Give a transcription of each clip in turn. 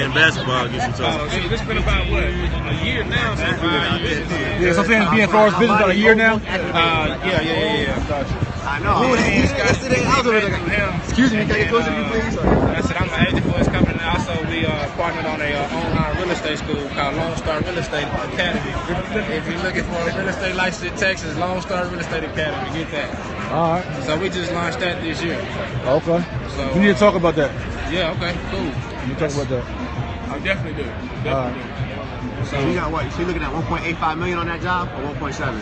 playing basketball against each other. It's been about what, a year now? Yeah, so I'm saying being far as business about a year now. I know. Yesterday, I was over there. Excuse me, can I get closer to you, please? I said I'm an agent for this company. Also, we partnered on a online real estate school called Lone Star Real Estate Academy. If you're looking for a real estate license in Texas, Lone Star Real Estate Academy, get that. All right. So we just launched that this year. Okay. So We need to talk about that. yeah, okay, cool. We need to talk about that. I definitely do. So you got what? So you're looking at 1.85 million on that job, or 1.7?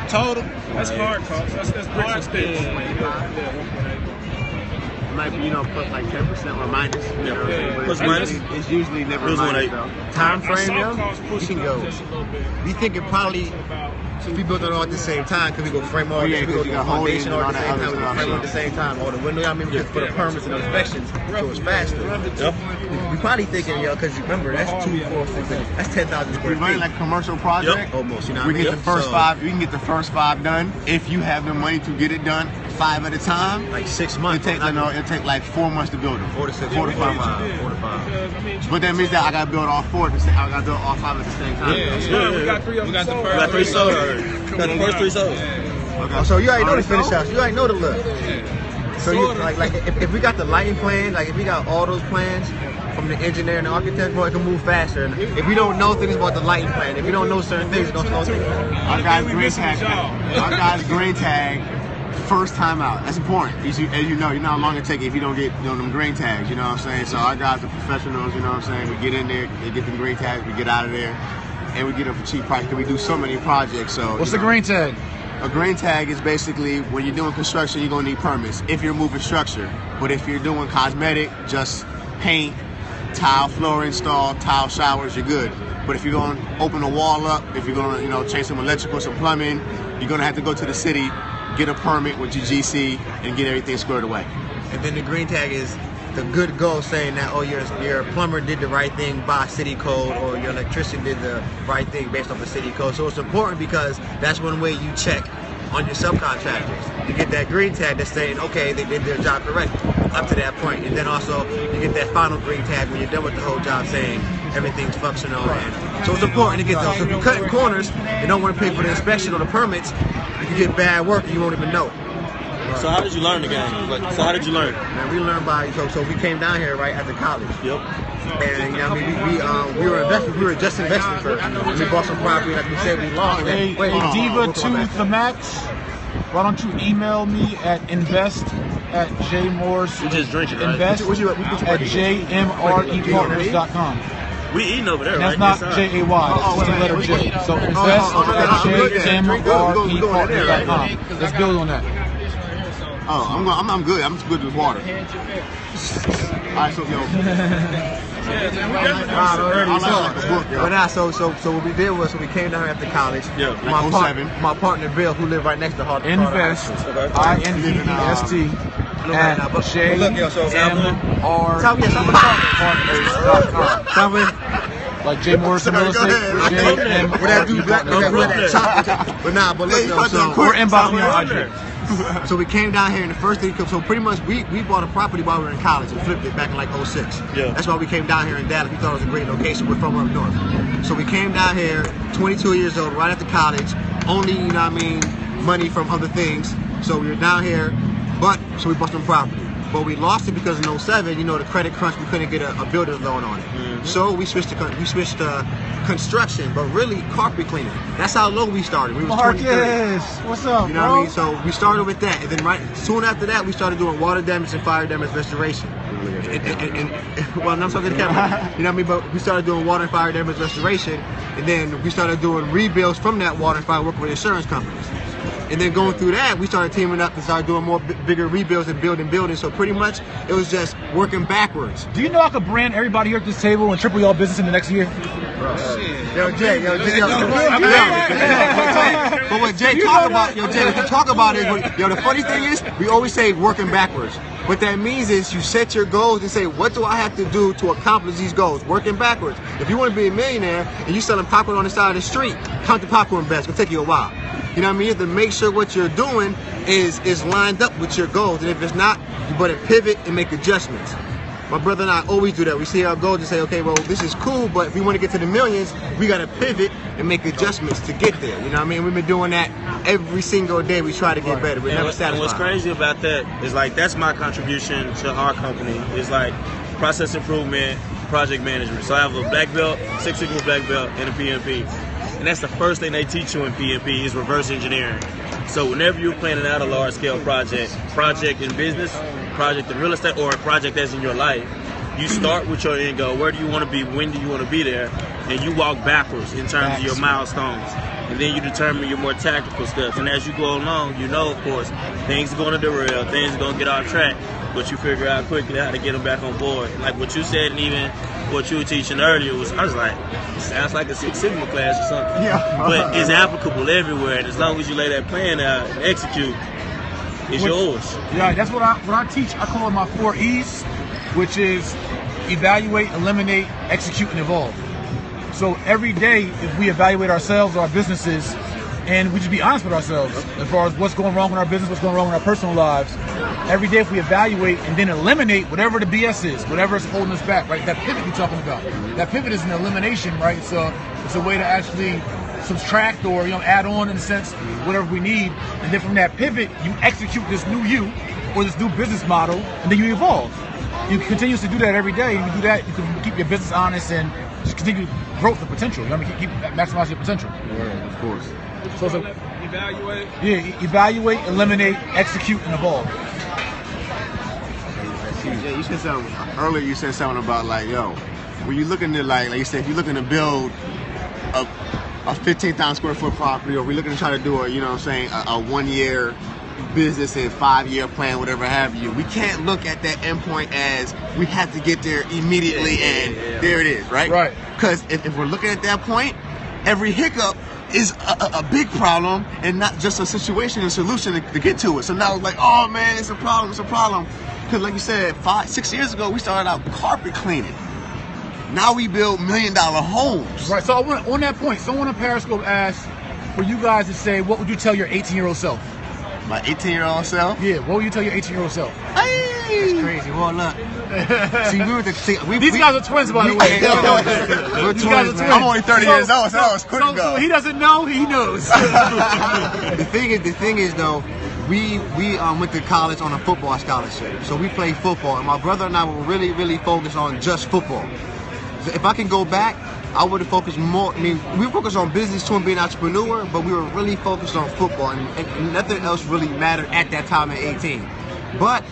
Total. That's hard cost. That's bricks and sticks. It might be, put like 10% or minus. You know, but Plus minus? It's usually never Plus minus 1.8. though. Time frame, yo? You can go. We thinking probably. So we built it all at the same time because we go frame all. Yeah, we go you do got foundation all holdings at the and same all time. We that go other frame all at the stuff. same time. All the window, we just for the permits and inspections, so it's faster. Yep. We probably thinking, yo, because remember that's 2, 4, 6, that's 10,000 square We run it feet. like commercial project. Almost, you know what We I mean? get the first So, 5. We can get the first 5 done if you have the money to get it done 5 at a time. like 6 months. It take like 4 months to build them. 4 to 6, 4 to 5 months. But that means that I gotta build all 4 at the same. I gotta build all 5 at the same time. We got 3 of them. We got 3 sold already. Got the first 3 sold. Oh, so you already know the finish house. You already know the look. So you like if we got the lighting plan, like if we got all those plans from the engineer and the architect, boy, it can move faster. And if we don't know things about the lighting plan, if we don't know certain things, don't know things. Our guys green tag. Our guys green tag. First time out. That's important. As you know, you're not long to take it if you don't get them green tags. You know what I'm saying? So our guys are professionals. You know what I'm saying? We get in there, they get them green tags, we get out of there, and we get them for cheap price because we do so many projects. So What's the green tag? A green tag is basically when you're doing construction, you're gonna need permits if you're moving structure. But if you're doing cosmetic, just paint, tile floor install, tile showers, you're good. But if you're gonna open a wall up, if you're gonna change some electrical, some plumbing, you're gonna have to go to the city, get a permit with your GC, and get everything squared away. And then the green tag is the good go saying that, oh, your plumber did the right thing by city code, or your electrician did the right thing based off the city code. So it's important because that's one way you check on your subcontractors to get that green tag that's saying, okay, they did their job correctly up to that point. And then also you get that final green tag when you're done with the whole job saying everything's functional. And so it's important to get those. So if you're cutting corners and don't want to pay for the inspection or the permits, you can get bad work and you won't even know. So how did you learn the game? So how did you learn? Man, we learned by so we came down here right after college. Yep. And you know, I mean, we were investing. We were just investing first. We bought some property, like we said, we lost. Hey, Diva to the max. Why don't you email me at invest@JayMrRealEstate. You just drink it, right? Invest at JayMrRealEstate.com. We eating over there, That's right? not Jay. It's the letter J. So invest at JayMrRealEstate.com. Let's build on that. I'm good. I'm good with water. All right, so yo. So what we did was, we came down here after college. Yeah, My partner Bill, who lived right next to Hard. Invest, INVEST, at JayMrRealEstate.com. Like Jay Morrison Real Estate. Or inbox me on IG. So we came down here, and the first thing, so pretty much we bought a property while we were in college and flipped it back in like 06. Yeah. That's why we came down here in Dallas. We thought it was a great location. We're from up north. So we came down here, 22 years old, right after college, only, money from other things. So we were down here, so we bought some property. But we lost it because in 07, the credit crunch, we couldn't get a builder's loan on it. Mm-hmm. So we switched to construction, but really carpet cleaning. That's how low we started. We was 23. What's up, You know what I mean? So we started with that, and then soon after that, we started doing water damage and fire damage restoration. Well, I'm talking to the camera. You know what I mean? But we started doing water and fire damage restoration, and then we started doing rebuilds from that water and fire, working with insurance companies. And then going through that, we started teaming up and started doing more bigger rebuilds and building buildings. So pretty much, it was just working backwards. Do you know I could brand everybody here at this table and triple y'all business in the next year? Yo, Jay. But what Jay talk about, what you talk about is, the funny thing is, we always say working backwards. What that means is you set your goals and say, what do I have to do to accomplish these goals? Working backwards. If you want to be a millionaire and you selling popcorn on the side of the street, count the popcorn bags. It's going to take you a while. You know what I mean? You have to make sure what you're doing is lined up with your goals. And if it's not, you better pivot and make adjustments. my brother and I always do that. We see our goals and say, okay, well, this is cool, but if we want to get to the millions, we got to pivot and make adjustments to get there. You know what I mean? We've been doing that every single day. We try to get better. We're never satisfied. And what's crazy about that is like, that's my contribution to our company. It's like process improvement, project management. So I have a black belt, Six Sigma black belt, and a PMP. And that's the first thing they teach you in PMP is reverse engineering. So whenever you're planning out a large-scale project in business, project in real estate, or a project that's in your life, you start with your end goal. Where do you want to be? When do you want to be there? And you walk backwards in terms of your milestones. And then you determine your more tactical steps. And as you go along, you know, of course, things are going to derail, things are going to get off track, but you figure out quickly how to get them back on board. Like what you said, and even what you were teaching earlier, I was like, it sounds like a Six Sigma class or something. Yeah. But it's applicable everywhere, and as long as you lay that plan out and execute, it's yours. Yeah, that's what I teach. I call it my 4 E's, which is evaluate, eliminate, execute, and evolve. So every day, if we evaluate ourselves, our businesses, and we just be honest with ourselves as far as what's going wrong with our business, what's going wrong with our personal lives. Every day, if we evaluate and then eliminate whatever the BS is, whatever is holding us back, right? That pivot you're talking about. That pivot is an elimination, right? So it's a way to actually subtract or add on in a sense whatever we need, and then from that pivot, you execute this new you or this new business model, and then you evolve. You continuously do that every day. You do that, you can keep your business honest and just continue growth the potential. You know what I mean? Keep maximize your potential. Yeah, of course. So Evaluate. Yeah, evaluate, eliminate, execute, and evolve. Yeah, you said something earlier. You said something about like, yo, when you're looking to like you said, if you're looking to build a 15,000 square foot property, or we're looking to try to do a 1-year business and 5-year plan, whatever have you, we can't look at that endpoint as we have to get there immediately and there it is, right? Right. Because if we're looking at that point, every hiccup is a big problem and not just a situation and solution to get to it. So now it's like, oh man, it's a problem. Because like you said, 5-6 years ago, we started out carpet cleaning. Now we build $1 million homes. Right. So on that point, someone on Periscope asked for you guys to say, what would you tell your 18-year-old self? My 18-year-old self? Yeah, what would you tell your 18-year-old self? That's crazy. Well, look. These guys are twins, by the way. We're These guys are twins. I'm only 30 years old, so that was quick ago. So he doesn't know, he knows. The thing is though, we went to college on a football scholarship. So we played football, and my brother and I were really focused on just football. So if I can go back, I would have focused more. I mean, we focused on business too and being an entrepreneur, but we were really focused on football, and nothing else really mattered at that time at 18. But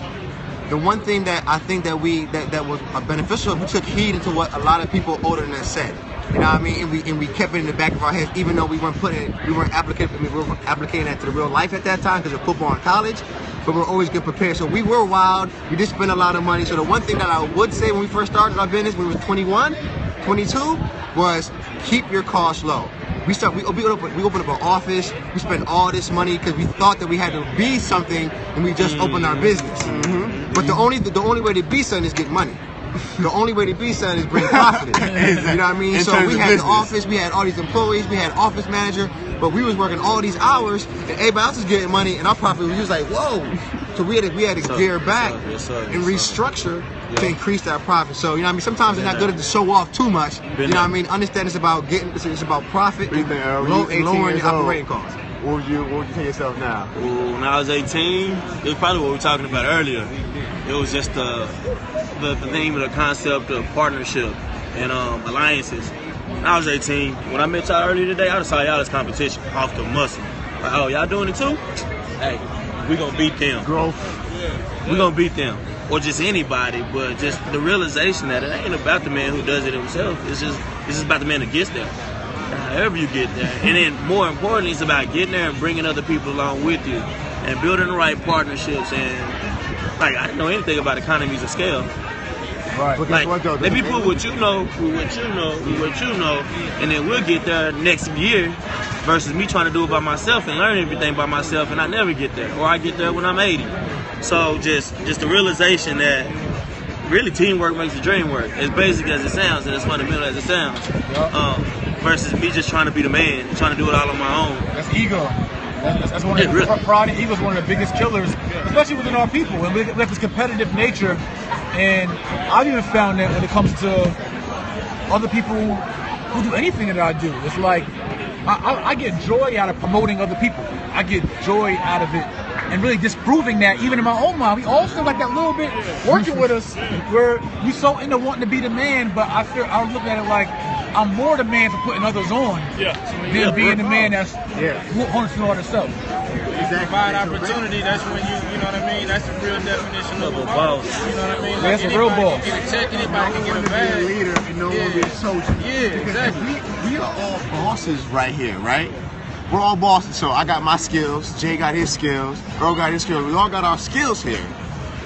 the one thing that I think that was beneficial, we took heed into what a lot of people older than us said. You know what I mean? And we kept it in the back of our heads, even though we weren't applicating that to the real life at that time because of football in college. But we're always get prepared. So we were wild. We did spend a lot of money. So the one thing that I would say when we first started our business, when we was 21, 22, was keep your costs low. We opened up an office. We spent all this money because we thought that we had to be something, and we just opened our business. Mm-hmm. But the only way to be something is get money. The only way to be something is bring profit. You know what I mean? So we had the office, we had all these employees, we had office manager, but we was working all these hours, and everybody else was getting money, and our profit was like, whoa. So we had to gear back and restructure to increase that profit. So you know what I mean? Sometimes it's not good to show off too much. You know what I mean? Understand it's about profit and lowering your operating costs. What would you tell yourself now? Ooh, when I was 18, it was probably what we were talking about earlier. It was just the name of the concept of partnership and alliances. When I was 18, when I met y'all earlier today, I just saw y'all as competition off the muscle. Like, oh, y'all doing it too? Hey, we gonna beat them. Growth. We gonna beat them. Or just anybody, but just the realization that it ain't about the man who does it himself. It's just about the man that gets there. However you get there. And then more importantly, it's about getting there and bringing other people along with you and building the right partnerships. And like, I didn't know anything about economies of scale. Right. Like, let me put what you know with what you know, and then we'll get there next year versus me trying to do it by myself and learn everything by myself, and I never get there, or I get there when I'm 80. So just the realization that really teamwork makes the dream work, as basic as it sounds and as fundamental as it sounds, versus me just trying to be the man, trying to do it all on my own. That's ego. That's one of pride and ego is one of the biggest killers, especially within our people. And we have this competitive nature And I've even found that when it comes to other people who do anything that I do, it's like I get joy out of promoting other people. I get joy out of it, and really disproving that even in my own mind. We all feel like that little bit working with us, where we so into wanting to be the man, but I look at it like I'm more the man for putting others on than being the man that's wants to know herself. Exactly. Provide opportunity. That's when you know what I mean. That's the real definition of a boss. You know what I mean? Like that's a real boss. Can get a check, anybody can get a bag. Be a leader if you know what we're soldiers. Yeah, exactly. We are all bosses right here, right? We're all bosses. So I got my skills. Jay got his skills. Earl got his skills. We all got our skills here.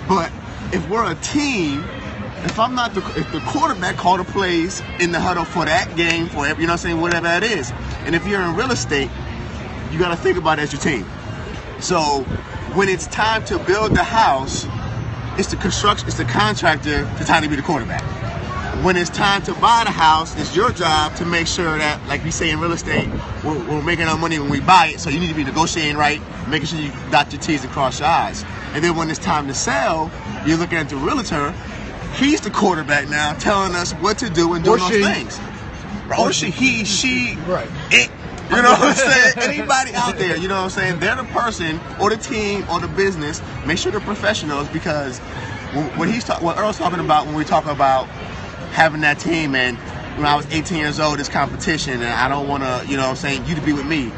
But if we're a team, if the quarterback called the plays in the huddle for that game, for you know what I'm saying, whatever that is, and if you're in real estate, you got to think about it as your team. So when it's time to build the house, it's the contractor to time to be the quarterback. When it's time to buy the house, it's your job to make sure that, like we say in real estate, we're making our money when we buy it. So you need to be negotiating right, making sure you dot your T's and cross your I's. And then when it's time to sell, you're looking at the realtor. He's the quarterback now, telling us what to do and doing those things. Or she, he, she, it. You know what I'm saying? Anybody out there, you know what I'm saying? They're the person or the team or the business. Make sure they're professionals, because what Earl's talking about when we talk about having that team, and when I was 18 years old, this competition, and I don't want to, you know what I'm saying, you to be with me.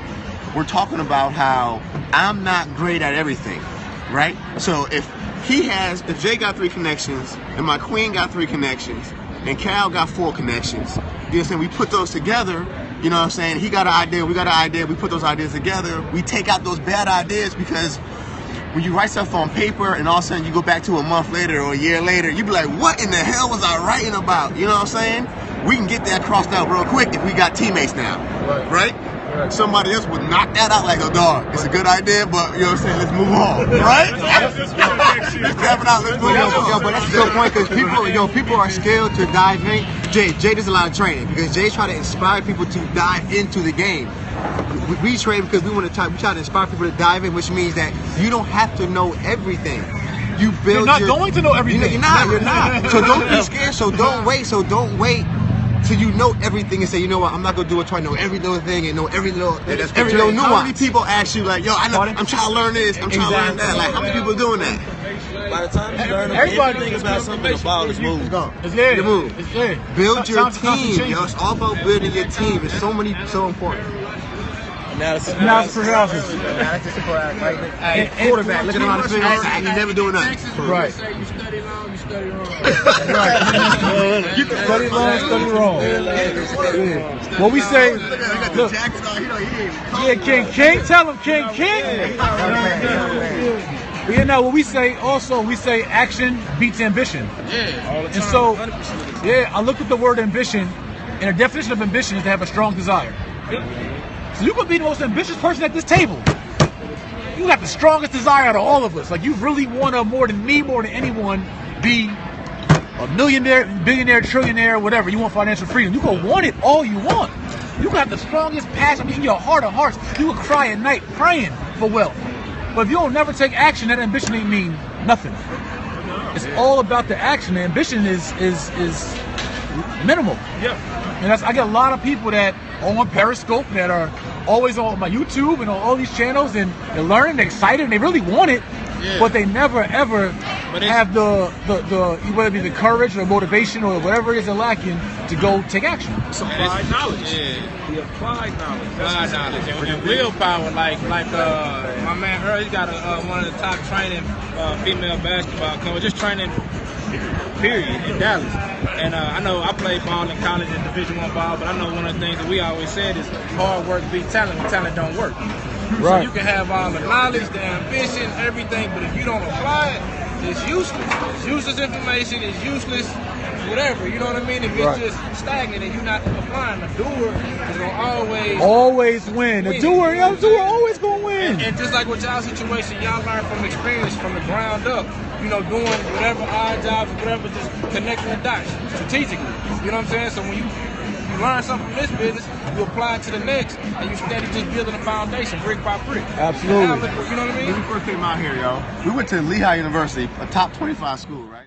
We're talking about how I'm not great at everything, right? So if Jay got 3 connections, and my queen got 3 connections, and Cal got 4 connections, you know what I'm saying? We put those together. You know what I'm saying? He got an idea, we got an idea, we put those ideas together. We take out those bad ideas, because when you write stuff on paper and all of a sudden you go back to a month later or a year later, you be like, what in the hell was I writing about? You know what I'm saying? We can get that crossed out real quick if we got teammates now, right? Somebody else would knock that out like a dog. It's a good idea, but you know what I'm saying? Let's move on, right? Let's grab it out, let's move on. Yo, but that's a good point, because people are scared to dive in. Jay does a lot of training, because Jay's trying to inspire people to dive into the game. We train because we try to inspire people to dive in, which means that you don't have to know everything. You build. You're not going to know everything. You're not. So don't be scared. So don't wait till you know everything and say, you know what, I'm not gonna do it. Try to know every little thing and know every little nuance. How many people ask you like, yo, I'm trying to learn this, I'm trying to learn that? Like, how many people doing that? By the time you learn everything about something, the ball is moving. It's there. You move. It's there. Build your team. Yo, it's all about building your team. It's so important. Analysis paralysis. Analysis paralysis. Right? Quarterback looking around the field. He's never doing nothing. Right. You study long, you study wrong. Study long, study wrong. Yeah. What we say, look, King, tell him, King. But you know what we say also, we say action beats ambition. Yeah, all the time. And so, 100%. yeah, I looked at the word ambition, and the definition of ambition is to have a strong desire. So you could be the most ambitious person at this table. You got the strongest desire out of all of us. Like, you really want to, more than me, more than anyone, be a millionaire, billionaire, trillionaire, whatever. You want financial freedom. You can want it all you want. You got the strongest passion in your heart of hearts. You will cry at night praying for wealth. But if you don't never take action, that ambition ain't mean nothing. It's all about the action. The ambition is minimal. Yeah. And I get a lot of people that are on Periscope that are always on my YouTube and on all these channels, and they're learning, they're excited, and they really want it, but they never ever have the whether it be the courage or motivation or whatever it is they're lacking to go take action. It's applied knowledge. The applied knowledge. Applied knowledge and willpower. Like my man Earl, he's got one of the top training female basketball coaches, just training period in Dallas. And I know I played ball in college and Division I ball, but I know one of the things that we always said is hard work beats talent, and talent don't work. So you can have all the knowledge, the ambition, everything, but if you don't apply it, it's useless. It's useless information, it's useless whatever, you know what I mean? If it's just stagnant and you're not applying, the doer is gonna always win. The doer always gonna win. And just like with y'all's situation, y'all learn from experience from the ground up. You know, doing whatever odd jobs or whatever, just connecting the dots strategically. You know what I'm saying? So when you learn something from this business, you apply it to the next, and you steady just building a foundation, brick by brick. Absolutely. You know what I mean? When we first came out here, yo, we went to Lehigh University, a top 25 school, right?